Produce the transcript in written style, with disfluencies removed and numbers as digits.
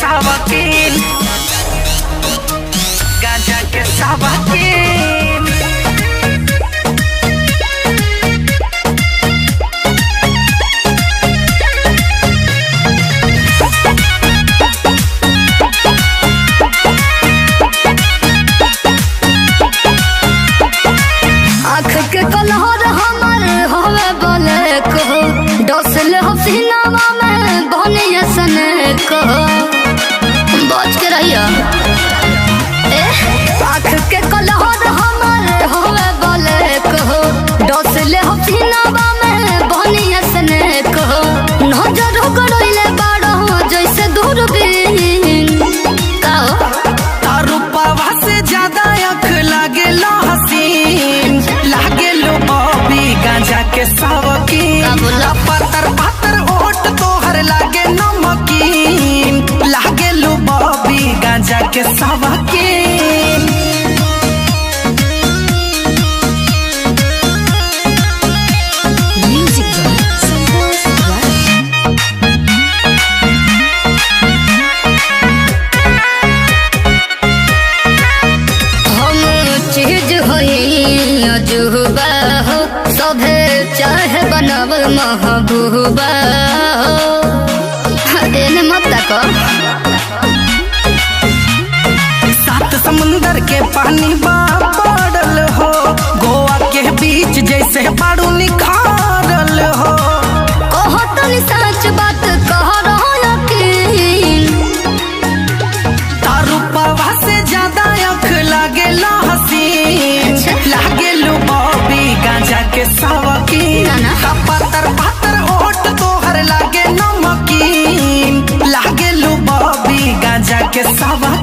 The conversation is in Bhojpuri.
सावकीन, गांजा के सावकीन। आँख के कलहर हमर होवे बोले कहो, डोसल हसीनावा में बनिया सने कहो, बच के रहिया। आँख के कलहर हमर होवे बोले कहो, डोसल हसीनावा में बनिया सने कहो, नजर गड़ोइले बाड़ो जैसे दूरबीन कहो। रूपवा से ज्यादा आँख लागे लो हसीन, लागे लो बॉबी गांजा के सावकीन। पातर पातर ओट तोहर लागे नमकीन, लागे लो बॉबी गांजा के सावकीन। जुबा हो सभे चाहे बनावल महबूबा हो, एने मत तको। सात समुंदर के पानी पड़ल हो, गोवा के बीच जैसे बारू निखारल हो। कहो तनी सच बात कह रहो यकीन, रूपवा से ज्यादा आँख लागे लो हसीन, लागे लो बॉबी गांजा के सावकीन। पातर पातर ओट तोहर लागे नमकीन, लागे लो बॉबी गांजा के सावकीन।